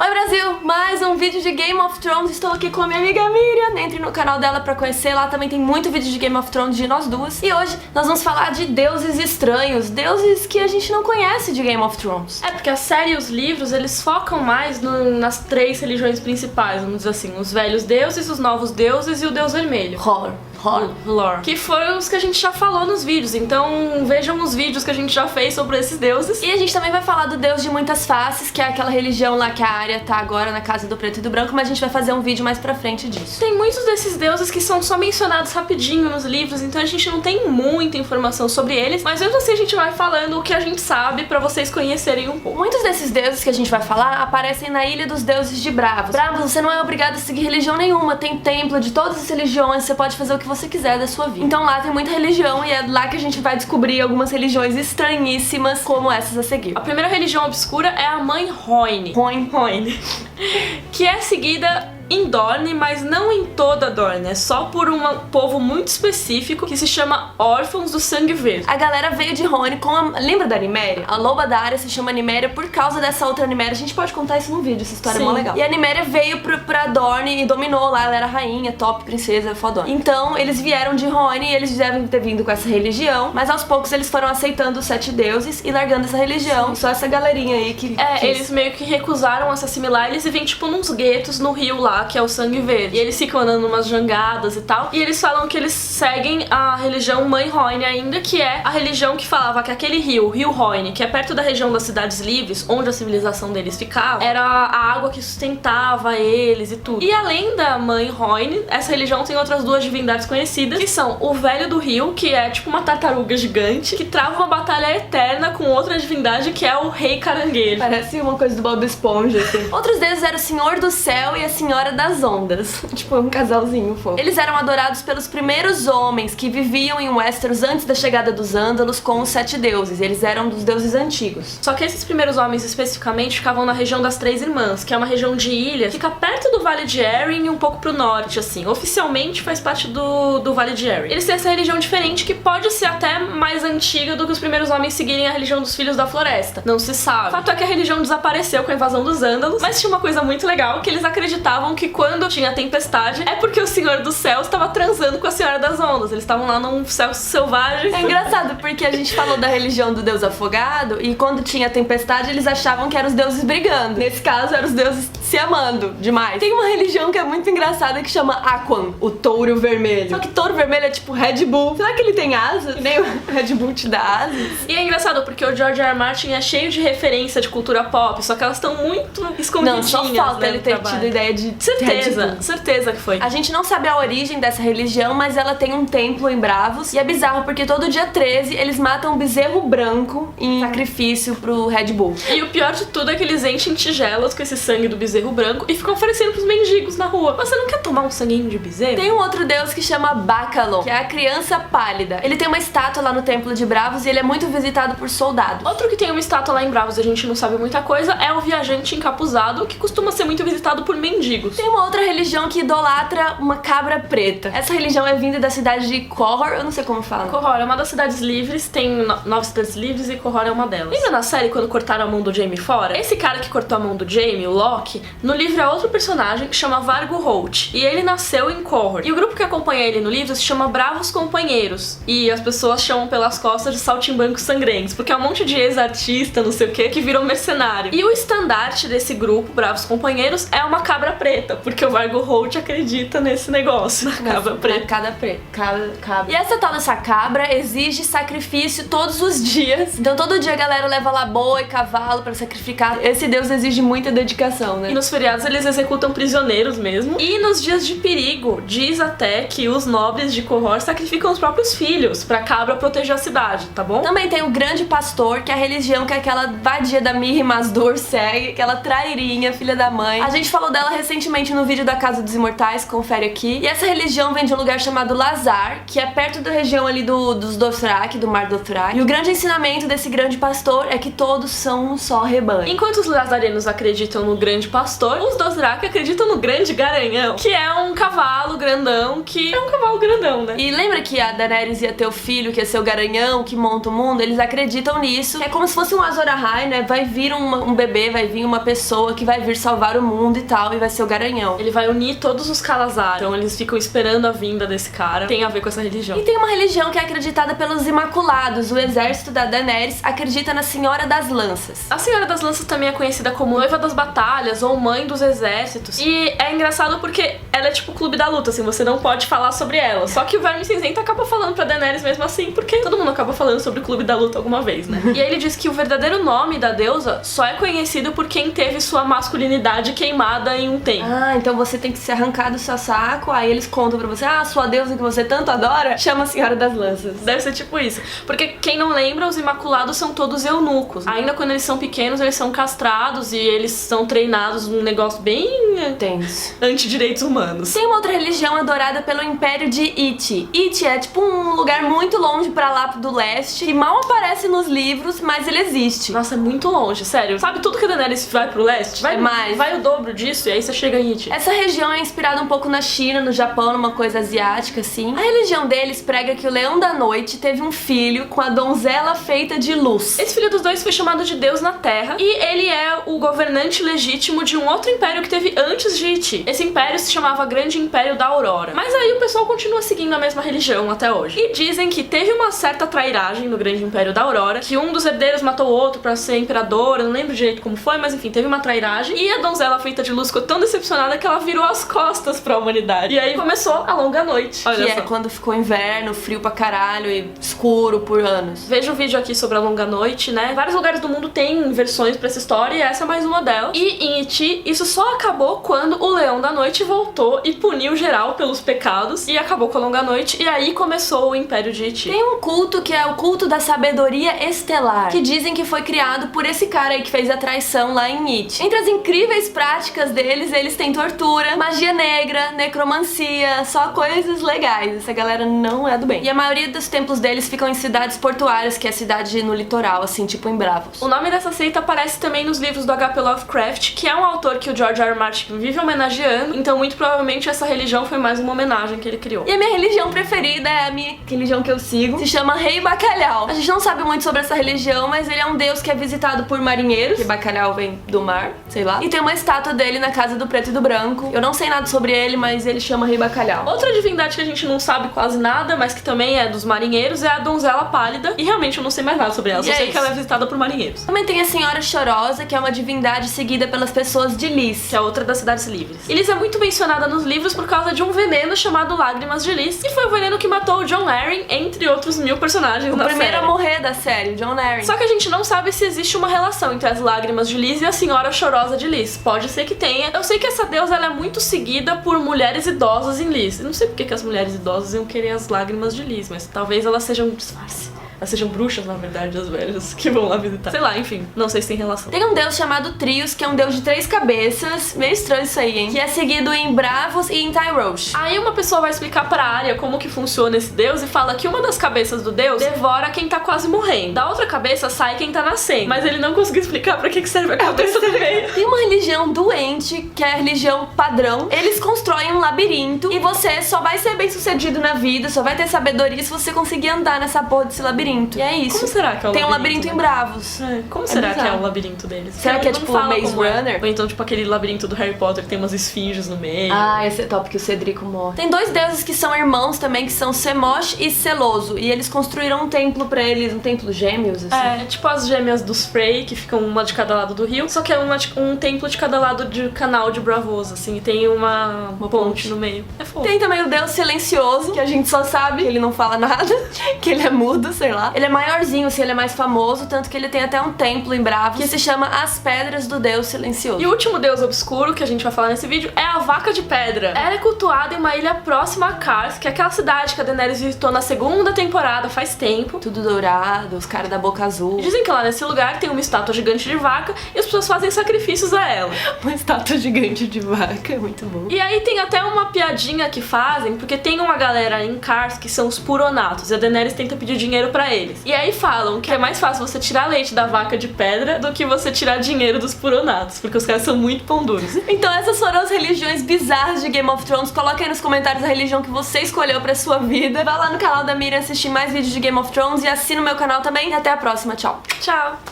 Oi Brasil, mais um vídeo de Game of Thrones. Estou aqui com a minha amiga Miriam. Entre no canal dela pra conhecer, lá também tem muito vídeo de Game of Thrones de nós duas. E hoje nós vamos falar de deuses estranhos, deuses que a gente não conhece de Game of Thrones. É, porque a série e os livros, eles focam mais nas três religiões principais, vamos dizer assim, os velhos deuses, os novos deuses e o Deus Vermelho. Lore. Que foram os que a gente já falou nos vídeos, então vejam os vídeos que a gente já fez sobre esses deuses. E a gente também vai falar do Deus de muitas faces, que é aquela religião lá que a Arya tá agora na casa do preto e do branco, mas a gente vai fazer um vídeo mais pra frente disso. Tem muitos desses deuses que são só mencionados rapidinho nos livros, então a gente não tem muita informação sobre eles, mas mesmo assim a gente vai falando o que a gente sabe pra vocês conhecerem um pouco. Muitos desses deuses que a gente vai falar aparecem na Ilha dos Deuses de Bravos. Bravos, você não é obrigado a seguir religião nenhuma, tem templo de todas as religiões, você pode fazer o que você quiser da sua vida. Então lá tem muita religião e é lá que a gente vai descobrir algumas religiões estranhíssimas, como essas a seguir. A primeira religião obscura é a Mãe Rhoyne. Rhoyne. Que é seguida em Dorne, mas não em toda Dorne, é só por um povo muito específico que se chama Órfãos do Sangue Verde. A galera veio de Rhoyne com a... Lembra da Niméria? A loba da Arya se chama Niméria por causa dessa outra Niméria. A gente pode contar isso no vídeo, essa história é mó legal. E a Niméria veio pra Dorne e dominou lá, ela era rainha, top, princesa, fodona. Então, eles vieram de Rhoyne e eles devem ter vindo com essa religião, mas aos poucos eles foram aceitando os 7 deuses e largando essa religião. Só essa galerinha aí que... eles meio que recusaram a se assimilar, eles vivem tipo nos guetos no rio lá, que é o Sangue Verde. E eles ficam andando numas jangadas e tal. E eles falam que eles seguem a religião Mãe Rhoyne ainda, que é a religião que falava que aquele rio, o Rio Rhoyne, que é perto da região das Cidades Livres, onde a civilização deles ficava, era a água que sustentava eles e tudo. E além da Mãe Rhoyne, essa religião tem outras duas divindades conhecidas, que são o Velho do Rio, que é tipo uma tartaruga gigante, que trava uma batalha eterna com outra divindade, que é o Rei Caranguejo. Parece uma coisa do Bob Esponja, assim. Outros deuses eram o Senhor do Céu e a Senhora das Ondas. Tipo, um casalzinho fofo. Eles eram adorados pelos primeiros homens que viviam em Westeros antes da chegada dos Ândalos com os 7 deuses. Eles eram dos deuses antigos. Só que esses primeiros homens especificamente ficavam na região das Três Irmãs, que é uma região de ilhas, fica perto do Vale de Arryn e um pouco pro norte, assim. Oficialmente faz parte do Vale de Arryn. Eles têm essa religião diferente que pode ser até mais antiga do que os primeiros homens seguirem a religião dos Filhos da Floresta. Não se sabe. O fato é que a religião desapareceu com a invasão dos Ândalos, mas tinha uma coisa muito legal, que eles acreditavam que quando tinha tempestade é porque o Senhor dos Céus estava transando com a Senhora das Ondas. Eles estavam lá num céu selvagem. É engraçado, porque a gente falou da religião do deus afogado e quando tinha tempestade eles achavam que eram os deuses brigando. Nesse caso, eram os deuses se amando demais. Tem uma religião que é muito engraçada que chama Aquan, o touro vermelho. Só que touro vermelho é tipo Red Bull. Será que ele tem asas? Que nem o Red Bull te dá asas? E é engraçado porque o George R. R. Martin é cheio de referência de cultura pop, só que elas estão muito escondidinhas. Não, só falta ele ter trabalho. tido ideia de Certeza que foi. A gente não sabe a origem dessa religião, mas ela tem um templo em Bravos. E é bizarro porque todo dia 13 eles matam um bezerro branco em sacrifício pro Red Bull. E o pior de tudo é que eles enchem tigelas com esse sangue do bezerro branco e ficam oferecendo pros mendigos na rua. Você não quer tomar um sanguinho de bezerro? Tem um outro deus que chama Bacalon, que é a criança pálida. Ele tem uma estátua lá no templo de Bravos e ele é muito visitado por soldados. Outro que tem uma estátua lá em Bravos e a gente não sabe muita coisa é o viajante encapuzado, que costuma ser muito visitado por mendigos. Tem uma outra religião que idolatra uma cabra preta. Essa religião é vinda da cidade de Qohor, eu não sei como fala. Qohor é uma das cidades livres, tem 9 cidades livres e Qohor é uma delas. Lembra na série quando cortaram a mão do Jaime fora? Esse cara que cortou a mão do Jaime, o Loki, no livro é outro personagem que chama Vargo Holt. E ele nasceu em Qohor. E o grupo que acompanha ele no livro se chama Bravos Companheiros. E as pessoas chamam pelas costas de saltimbancos sangrentos, porque é um monte de ex-artista, não sei o que virou mercenário. E o estandarte desse grupo, Bravos Companheiros, é uma cabra preta, porque o Vargo Holt acredita nesse negócio, na cabra preta. Cabra. E essa tal dessa cabra exige sacrifício todos os dias. Então todo dia a galera leva lá boi, cavalo pra sacrificar. Esse deus exige muita dedicação, né? E nos feriados eles executam prisioneiros mesmo. E nos dias de perigo, diz até que os nobres de Qohor sacrificam os próprios filhos pra cabra proteger a cidade, tá bom? Também tem o Grande Pastor, que é a religião que aquela vadia da Mirri Masdur segue, aquela trairinha, filha da mãe. A gente falou dela recentemente no vídeo da Casa dos Imortais, confere aqui. E essa religião vem de um lugar chamado Lazar, que é perto da região ali dos Dothraki, do Mar Dothraki. E o grande ensinamento desse grande pastor é que todos são um só rebanho. Enquanto os lazarenos acreditam no grande pastor, pastor. Os Dothraki acreditam no Grande Garanhão, que é um cavalo grandão, né? E lembra que a Daenerys ia ter o filho, que ia ser o Garanhão, que monta o mundo? Eles acreditam nisso. É como se fosse um Azor Ahai, né? Vai vir um bebê, vai vir uma pessoa que vai vir salvar o mundo e tal, e vai ser o Garanhão. Ele vai unir todos os Khalasar. Então eles ficam esperando a vinda desse cara. Tem a ver com essa religião. E tem uma religião que é acreditada pelos Imaculados. O exército da Daenerys acredita na Senhora das Lanças. A Senhora das Lanças também é conhecida como Noiva das Batalhas ou Mãe dos Exércitos. E é engraçado porque ela é tipo o Clube da Luta, assim, você não pode falar sobre ela. Só que o Verme Cinzento acaba falando pra Daenerys mesmo assim, porque todo mundo acaba falando sobre o Clube da Luta alguma vez, né? E aí ele diz que o verdadeiro nome da deusa só é conhecido por quem teve sua masculinidade queimada em um tempo. Ah, então você tem que se arrancar do seu saco, aí eles contam pra você, sua deusa que você tanto adora, chama a Senhora das Lanças. Deve ser tipo isso. Porque quem não lembra, os Imaculados são todos eunucos. Ainda quando eles são pequenos, eles são castrados e eles são treinados num negócio bem tenso, anti-direitos humanos. Tem uma outra religião adorada pelo Império de Iti. Iti é tipo um lugar muito longe pra lá do leste, que mal aparece nos livros, mas ele existe. Nossa, é muito longe, sério. Sabe tudo que a Daenerys vai pro leste? Vai o dobro disso e aí você chega em Iti. Essa região é inspirada um pouco na China, no Japão, numa coisa asiática, assim. A religião deles prega que o Leão da Noite teve um filho com a donzela feita de luz. Esse filho dos dois foi chamado de Deus na Terra e ele é o governante legítimo de um outro império que teve antes de Iti. Esse império se chamava Grande Império da Aurora. Mas aí o pessoal continua seguindo a mesma religião até hoje. E dizem que teve uma certa trairagem no Grande Império da Aurora, que um dos herdeiros matou o outro pra ser imperador, eu não lembro direito como foi, mas enfim, teve uma trairagem. E a donzela feita de luz ficou tão decepcionada que ela virou as costas pra humanidade. E aí começou a Longa Noite. Olha que só. É quando ficou inverno, frio pra caralho e escuro por anos. Veja um vídeo aqui sobre a Longa Noite, né? Vários lugares do mundo têm versões pra essa história e essa é mais uma delas. E em Iti, isso só acabou quando o Leão da Noite voltou e puniu geral pelos pecados e acabou com a Longa Noite, e aí começou o Império de Iti. Tem um culto que é o culto da sabedoria estelar, que dizem que foi criado por esse cara aí que fez a traição lá em Iti. Entre as incríveis práticas deles, eles têm tortura, magia negra, necromancia, só coisas legais. Essa galera não é do bem. E a maioria dos templos deles ficam em cidades portuárias, que é cidade no litoral, assim, tipo em Bravos. O nome dessa seita aparece também nos livros do H.P. Lovecraft, que é um autor que o George R. R. Martin vive homenageando, então muito provavelmente essa religião foi mais uma homenagem que ele criou. E a minha religião preferida é a minha religião que eu sigo, se chama Rei Bacalhau. A gente não sabe muito sobre essa religião, mas ele é um deus que é visitado por marinheiros, que bacalhau vem do mar, sei lá. E tem uma estátua dele na Casa do Preto e do Branco. Eu não sei nada sobre ele, mas ele chama Rei Bacalhau. Outra divindade que a gente não sabe quase nada, mas que também é dos marinheiros, é a Donzela Pálida. E realmente eu não sei mais nada sobre ela, só sei que ela é visitada por marinheiros. Também tem a Senhora Chorosa, que é uma divindade seguida pelas pessoas de Lys, que é outra das Cidades Livres. E Lys é muito mencionada nos livros por causa de um veneno chamado Lágrimas de Lys, que foi o veneno que matou o Jon Arryn, entre outros 1000 personagens da série. O primeiro a morrer da série, o Jon Arryn. Só que a gente não sabe se existe uma relação entre as Lágrimas de Lys e a Senhora Chorosa de Lys. Pode ser que tenha. Eu sei que essa deusa ela é muito seguida por mulheres idosas em Lys. Eu não sei porque que as mulheres idosas iam querer as Lágrimas de Lys, mas talvez elas sejam um disfarce. Elas sejam bruxas, na verdade, as velhas que vão lá visitar. Sei lá, enfim, não sei se tem relação. Tem um deus chamado Trios, que é um deus de 3 cabeças. Meio estranho isso aí, hein? Que é seguido em Bravos e em Tyrosh. Aí uma pessoa vai explicar pra Arya como que funciona esse deus e fala que uma das cabeças do deus devora quem tá quase morrendo. Da outra cabeça sai quem tá nascendo. Mas ele não conseguiu explicar pra que serve a cabeça do meio. Tem uma religião doente, que é a religião padrão. Eles constroem um labirinto e você só vai ser bem sucedido na vida, só vai ter sabedoria se você conseguir andar nessa porra desse labirinto. E é isso. Como será que é o labirinto? Tem um labirinto em Bravos. Como será que é o labirinto deles? Será que é tipo o Maze Runner? Ou então tipo aquele labirinto do Harry Potter que tem umas esfinges no meio. Ah, esse é top, que o Cedrico morre. Tem 2 deuses que são irmãos também, que são Semosh e Celoso. E eles construíram um templo pra eles, um templo gêmeos, assim. É, tipo as gêmeas dos Frey, que ficam uma de cada lado do rio. Só que é um templo de cada lado do canal de Bravos, assim. E tem uma ponte no meio. É fofo. Tem também o Deus Silencioso, que a gente só sabe que ele não fala nada, que ele é mudo, sei lá. Ele é maiorzinho, assim, ele é mais famoso, tanto que ele tem até um templo em Bravos, que se chama As Pedras do Deus Silencioso. E o último deus obscuro que a gente vai falar nesse vídeo é a Vaca de Pedra. Ela é cultuada em uma ilha próxima a Kars, que é aquela cidade que a Daenerys visitou na 2ª temporada, faz tempo. Tudo dourado, os caras da boca azul. E dizem que lá nesse lugar tem uma estátua gigante de vaca e as pessoas fazem sacrifícios a ela. Uma estátua gigante de vaca, muito bom. E aí tem até uma piadinha que fazem, porque tem uma galera em Kars que são os Puronatos, e a Daenerys tenta pedir dinheiro pra pra eles. E aí falam que é mais fácil você tirar leite da vaca de pedra do que você tirar dinheiro dos puronatos, porque os caras são muito pão duros. Então essas foram as religiões bizarras de Game of Thrones. Coloque aí nos comentários a religião que você escolheu pra sua vida. Vá lá no canal da Miriam assistir mais vídeos de Game of Thrones e assina o meu canal também. E até a próxima. Tchau. Tchau!